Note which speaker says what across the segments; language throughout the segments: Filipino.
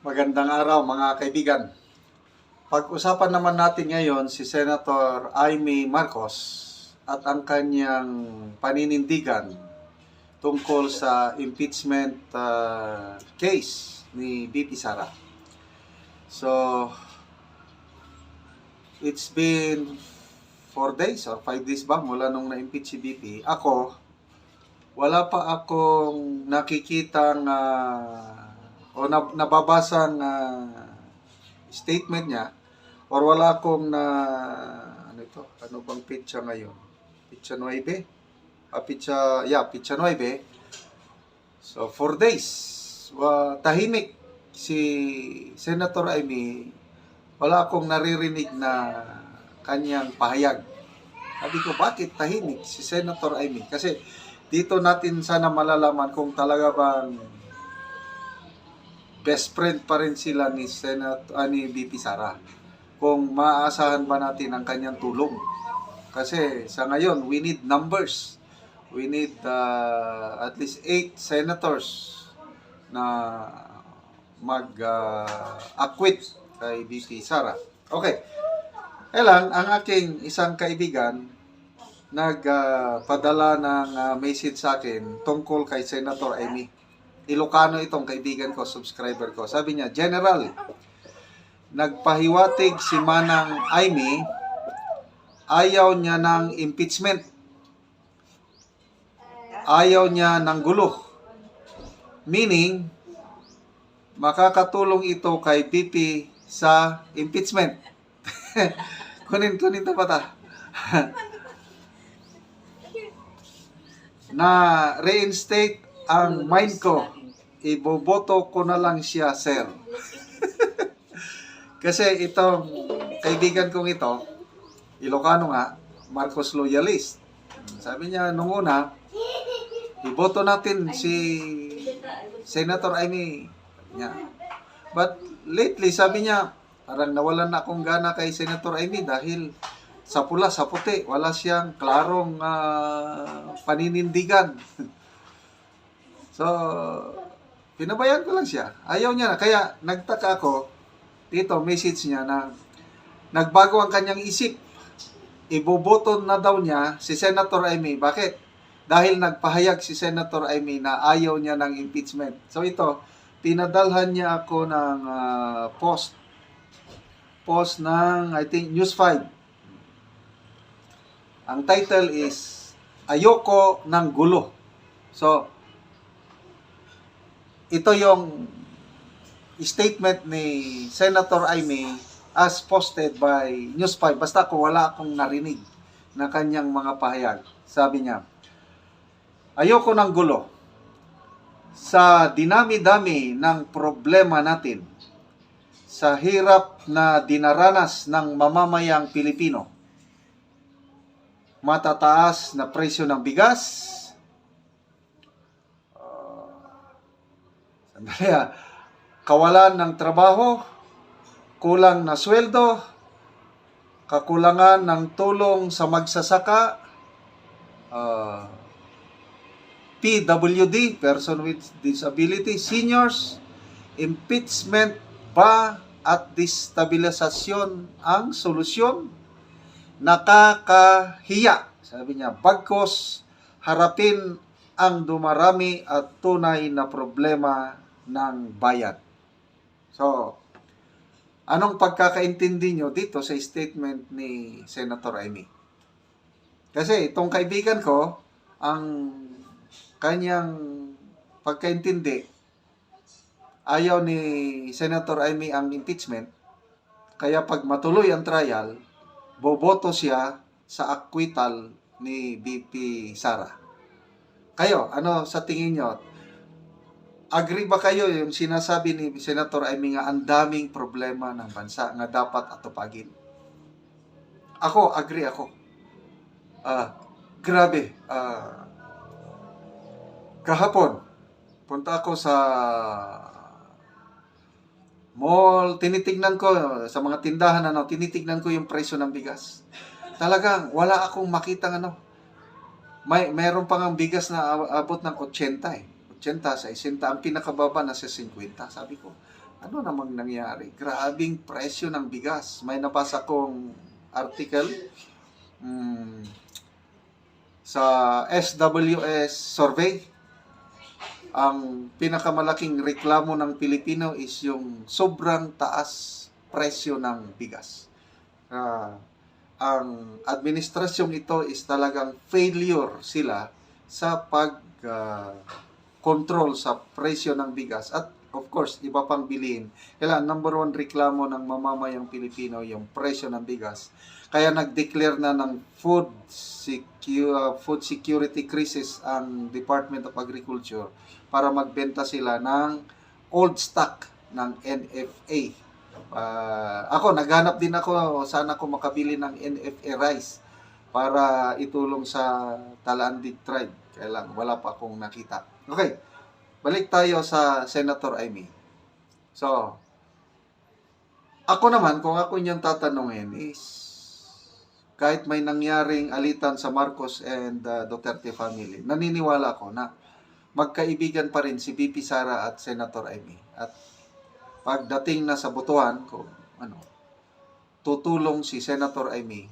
Speaker 1: Magandang araw mga kaibigan. Pag-usapan naman natin ngayon si Senator Amy Marcos at ang kanyang paninindigan tungkol sa impeachment case ni BP Sara. So, it's been 4 days or 5 days ba mula nung na-impeach si BP. Ako, wala pa akong nakikitang o nababasang statement niya or wala akong ano bang pitsa ngayon? Pitsa 9? Pitsa 9. So 4 days tahimik si Senator Amy, wala akong naririnig na kanyang pahayag. Sabi ko, bakit tahimik si Senator Amy? Kasi dito natin sana malalaman kung talaga bang best friend pa rin sila ni BP Sara. Kung maaasahan ba natin ang kanyang tulong. Kasi sa ngayon, we need numbers. We need at least 8 senators na mag-acquit kay BP Sara. Okay. Kailan, ang aking isang kaibigan nagpadala ng message sa akin tungkol kay Senator Amy. Ilocano itong kaibigan ko, subscriber ko. Sabi niya, General, nagpahiwatig si Manang Amy, ayaw niya ng impeachment. Ayaw niya ng gulo. Meaning, makakatulong ito kay BP sa impeachment. kunin ito pata. Na reinstate ang mind ko, iboboto ko na lang siya, sir. Kasi itong kaibigan kong ito, Ilocano nga, Marcos loyalist. Sabi niya nung una, iboto natin si Senator Amy. Yeah. But lately, sabi niya, parang nawalan na akong gana kay Senator Amy dahil sa pula, sa puti, wala siyang klarong paninindigan. So, pinabayaan ko lang siya. Ayaw niya na. Kaya, nagtaka ako, dito, message niya na nagbago ang kanyang isip. Iboboto na daw niya si Senator Amy. Bakit? Dahil nagpahayag si Senator Amy na ayaw niya ng impeachment. So, ito, pinadalhan niya ako ng post ng, I think, News 5. Ang title is, Ayoko ng Gulo. So, ito yung statement ni Senator Amy as posted by News 5. Basta ko wala akong narinig na kanyang mga pahayag. Sabi niya, ayoko ng gulo. Sa dinami-dami ng problema natin, sa hirap na dinaranas ng mamamayang Pilipino, matataas na presyo ng bigas, kawalan ng trabaho, kulang na sweldo, kakulangan ng tulong sa magsasaka, PWD, person with disability, seniors, impeachment ba at destabilisasyon ang solusyon? Nakakahiya, sabi niya, bagkos harapin ang dumarami at tunay na problema ng bayan. So, anong pagkakaintindi nyo dito sa statement ni Senator Amy? Kasi itong kaibigan ko, ang kanyang pagkaintindi, ayaw ni Senator Amy ang impeachment, kaya pag matuloy ang trial, boboto siya sa acquittal ni BP Sara. Kayo, ano sa tingin nyo? Agree ba kayo yung sinasabi ni Senator Amy nga ang daming problema ng bansa nga dapat atupagin? Ako, agree ako. Grabe. Kahapon, punta ako sa mall, tinitignan ko sa mga tindahan, tinitignan ko yung presyo ng bigas. Talagang wala akong makitang meron pang ang bigas na abot ng 80 eh. 80, sa 60, ang pinakababa na sa 50. Sabi ko, ano namang nangyari? Grabing presyo ng bigas. May nabasa kong article sa SWS survey. Ang pinakamalaking reklamo ng Pilipino is yung sobrang taas presyo ng bigas. Ang administrasyong ito is talagang failure sila sa control sa presyo ng bigas at of course, iba pang bilihin. Kailangan number one reklamo ng mamamayang Pilipino yung presyo ng bigas. Kaya nag-declare na ng food security crisis ang Department of Agriculture para magbenta sila ng old stock ng NFA. Ako, naghanap din ako, sana ako makabili ng NFA rice para itulong sa Talandig tribe. Kaya lang, wala pa akong nakita. Okay, balik tayo sa Senator Amy. So, ako naman, kung ako niyang tatanungin is, kahit may nangyaring alitan sa Marcos and Duterte family, naniniwala ako na magkaibigan pa rin si VP Sara at Senator Amy. At pagdating na sa botohan, tutulong si Senator Amy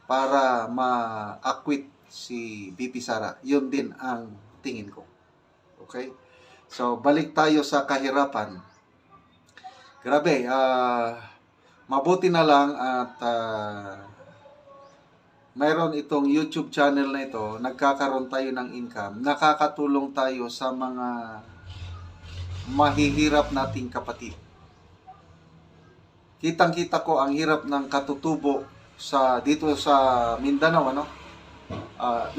Speaker 1: para ma-acquit si VP Sara. Yun din ang tingin ko. Okay? So, balik tayo sa kahirapan. Grabe, mabuti na lang at mayroon itong YouTube channel na ito, nagkakaroon tayo ng income, nakakatulong tayo sa mga mahihirap nating kapatid. Kitang-kita ko ang hirap ng katutubo dito sa Mindanao,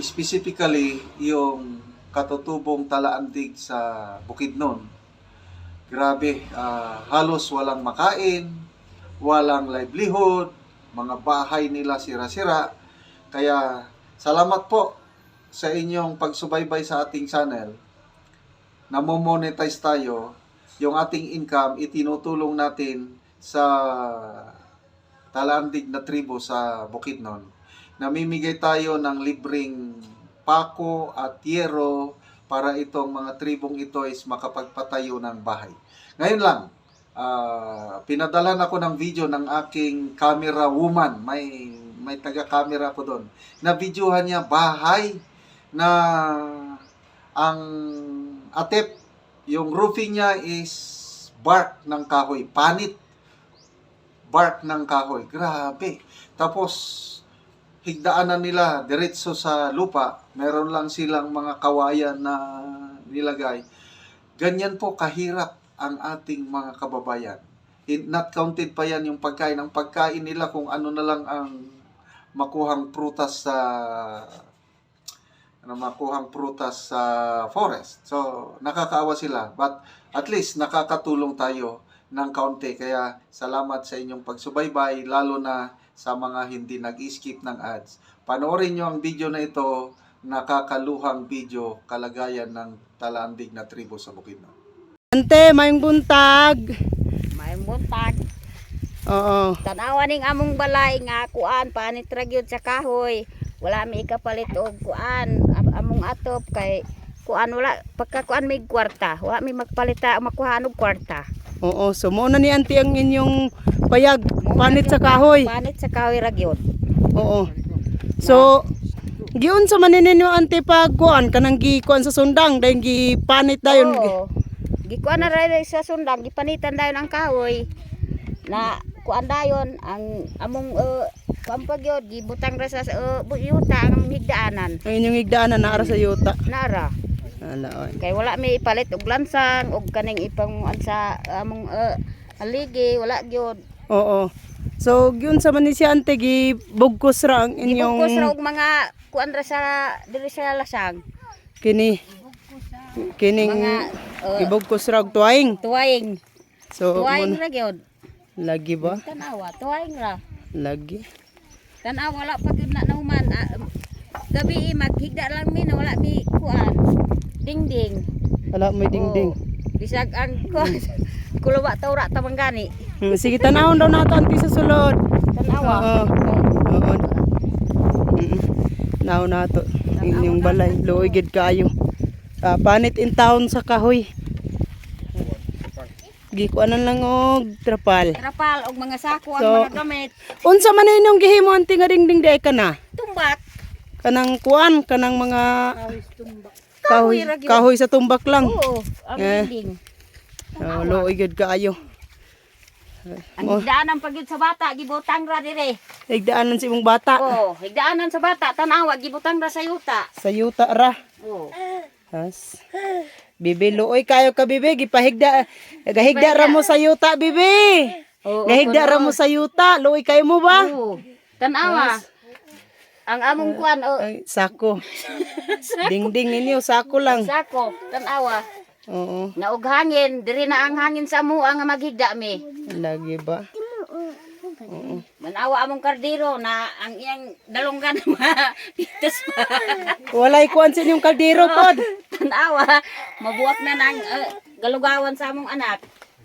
Speaker 1: specifically yung katutubong Talaandig sa Bukidnon. Grabe, halos walang makain, walang livelihood, mga bahay nila sira-sira. Kaya salamat po sa inyong pagsubaybay sa ating channel. Namo-monetize tayo, yung ating income itinutulong natin sa Talandig na tribo sa Bukidnon. Namimigay tayo ng libreng pako at yero para itong mga tribong ito is makapagpatayo ng bahay. Ngayon lang, pinadalan ako ng video ng aking camera woman. May taga-camera ko doon. Na-videohan niya bahay na ang atip, yung roofing niya is bark ng kahoy. Panit. Bark ng kahoy. Grabe. Tapos, higdaanan nila diretso sa lupa. Meron lang silang mga kawayan na nilagay. Ganyan po kahirap ang ating mga kababayan. Not counted pa yan yung pagkain. Ang pagkain nila kung ano na lang ang makuhang prutas sa forest. So, nakakaawa sila. But at least nakakatulong tayo ng kaunti. Kaya salamat sa inyong pagsubaybay, lalo na sa mga hindi nag-skip ng ads. Panoorin nyo ang video na ito, nakakaluhang video, kalagayan ng Talandig na tribo sa Bukidnon.
Speaker 2: Ante, mayong buntag.
Speaker 3: Mayong buntag.
Speaker 2: Oo.
Speaker 3: Tanawa ning among balay nga kuan panit ra gyud sa kahoy. Wala mi ikapalit og kuan among atop kay kuan wala pagka kuan may kwarta. Wala mi magpalita makuha og kwarta.
Speaker 2: Oo, so mo na ni Ante ang inyong payag panit sa kahoy.
Speaker 3: Panit sa kahoy ra gyud.
Speaker 2: Oo. So giun sa maninyo Ante pag kuan kanang gikuan sa sundang dahil gipanit dayon.
Speaker 3: Oo. Gikuan na ra sa sundang gipanitan dayon ang kahoy. Na kuan dayon ang among pampagyod gibutang ra sa yuta ang higdaanan.
Speaker 2: Ang inyong higdaanan naara sa yuta.
Speaker 3: Nara.
Speaker 2: Ala oy.
Speaker 3: Kay wala mi ipalit og lansang og kaning ipang sa among haligi wala gyud.
Speaker 2: Oo. So giun sa man ni si Ante gibugkos ra ang inyong
Speaker 3: Gibugkos ra og mga kuan ra sa diri sa lasang.
Speaker 2: kining
Speaker 3: Mga
Speaker 2: gibugkos ra og tuwaing.
Speaker 3: tuwaing.
Speaker 2: So
Speaker 3: Tuwaing ra gyud.
Speaker 2: lagi ba?
Speaker 3: Tanawa, tuwaing ra.
Speaker 2: Lagi.
Speaker 3: Tanawa wala pa gyud na nahuman. Gabi maghigda lang mi na wala mi kuan. Dingding.
Speaker 2: Wala may dingding.
Speaker 3: Bisag ang kuan. Kulawa tawra tamanggani.
Speaker 2: Sige, tanawon daw nato Ante sa sulod.
Speaker 3: Tanawa.
Speaker 2: Oo. Oo. Naw nato inyong balay, luoy gid kaayo. Panit in town sa kahoy. Gikuanan lang og trapal.
Speaker 3: Trapal og mga sako ang
Speaker 2: So,
Speaker 3: mga gamit.
Speaker 2: Unsa man inyong gihimo anti nga dingding day kana?
Speaker 3: Tumbak.
Speaker 2: Kanang kuan, kanang mga
Speaker 3: Kahoy
Speaker 2: kahoy,
Speaker 3: ra gyud.
Speaker 2: kahoy sa tumbak lang.
Speaker 3: Oo, ang
Speaker 2: Eh.
Speaker 3: dinding.
Speaker 2: Luoy gud kaayo.
Speaker 3: Ang higdaanan pag yun sa bata, gibutang ra dire.
Speaker 2: Higdaanan si imong bata.
Speaker 3: Oh, higdaanan sa bata, tanawa, gibutang ra sa yuta.
Speaker 2: Sa yuta ra.
Speaker 3: Oh.
Speaker 2: Has. Bibi, luoy kayo ka bibi, gipahigda. Gahigda ra mo sa yuta bibi.
Speaker 3: Oo,
Speaker 2: Gahigda ra mo sa yuta, luoy kayo mo ba?
Speaker 3: Oo. Tanawa. Ang among kuan,
Speaker 2: Ay, sako. Dingding ninyo, sako lang.
Speaker 3: sako, tanawa.
Speaker 2: Oo.
Speaker 3: Naog hangin, diri na ang hangin sa mua nga maghigda mi.
Speaker 2: Lagi ba?
Speaker 3: Manawa among kardiro na ang iyang dalonggan pitas pa.
Speaker 2: Walay kuan sa inyong kaldero pod.
Speaker 3: Tanawa, mabuak na ng galugawan sa among anak.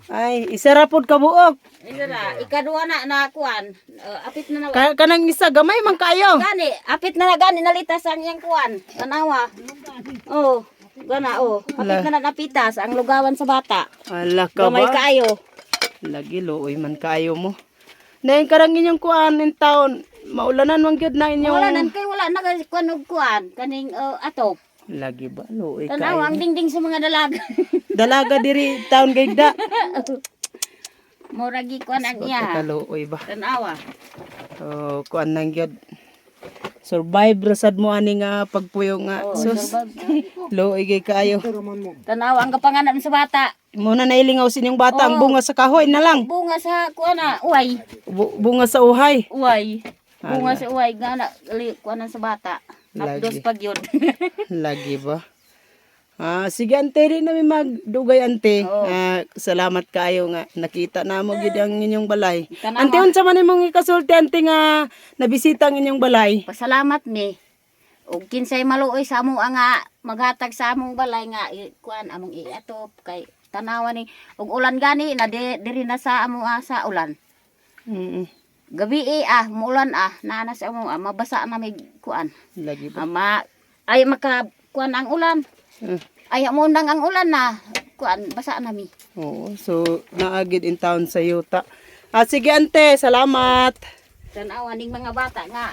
Speaker 2: Ay, isa ra pod kabuok.
Speaker 3: Ito na, ikaduha na kuan. Apit na na.
Speaker 2: Kanang isa gamay man kayo.
Speaker 3: Gani, apit na gani nalitas ang iyang kuan. Tanawa. Oh, gana oh. Apit na napitas ang lugawan sa bata.
Speaker 2: Ala ka
Speaker 3: Gamay
Speaker 2: ba?
Speaker 3: kaayo.
Speaker 2: Lagi luoy man kayo mo. Nain karang inyong kuan in town. Maulanan man gyud na inyong.
Speaker 3: Wala nan kay wala na kuan og kuan kaning atop.
Speaker 2: Lagi ba? Luoy
Speaker 3: Tanawa ang
Speaker 2: kayo.
Speaker 3: dingding sa mga dalaga.
Speaker 2: Dalaga diri town gayda.
Speaker 3: Muragi kuan ang iya.
Speaker 2: Kaluoy ba?
Speaker 3: Tanawa.
Speaker 2: Oh, kuan nang gyud. Survive rasad mo ani nga pagpuyo nga. Sus. Luoy gay kayo.
Speaker 3: Tanawa ang kapanganan sa bata.
Speaker 2: Muna nailingaw sa inyong bata ang bunga sa kahoy na lang.
Speaker 3: Bunga sa kuan na uway.
Speaker 2: Bunga sa uhay.
Speaker 3: Uway. Bunga sa uway gana kuanan sa bata. Napdos
Speaker 2: Lagi.
Speaker 3: pag yun.
Speaker 2: Lagi ba? Sige ante rin namin magdugay ante. Salamat kayo nga nakita na mo gid ang inyong balay.
Speaker 3: Tanawa.
Speaker 2: Ante unsa man imong ikasulti ante nga nabisita ang inyong balay?
Speaker 3: Pasalamat mi. Og kinsay maluoy sa amo nga maghatag sa among balay nga kuan among iatop kay tanawa ni og ulan gani na diri na sa amo sa ulan. Gabi muulan nana sa amo mabasa na may kuan.
Speaker 2: Lagi ba?
Speaker 3: Ay maka kuan ang ulan. Ay mo nang ang ulan na kuan basa na mi.
Speaker 2: Oo, so naagid in town sa yuta. Sige ante, salamat.
Speaker 3: Tanawa ning mga bata nga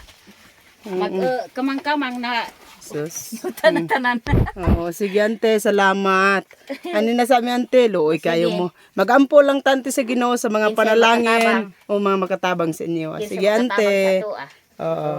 Speaker 3: mag kamang-kamang na
Speaker 2: Sus.
Speaker 3: tanan-tanan.
Speaker 2: Oo, sige ante, salamat. Ano na sa amin ante, luoy kayo mo. Magampo lang tante sa Ginoo sa mga
Speaker 3: Kinsay
Speaker 2: panalangin
Speaker 3: makatabang.
Speaker 2: o mga makatabang sa inyo.
Speaker 3: Yes,
Speaker 2: Sige
Speaker 3: sa
Speaker 2: ante.
Speaker 3: katabang sa tuwa.
Speaker 2: Oo.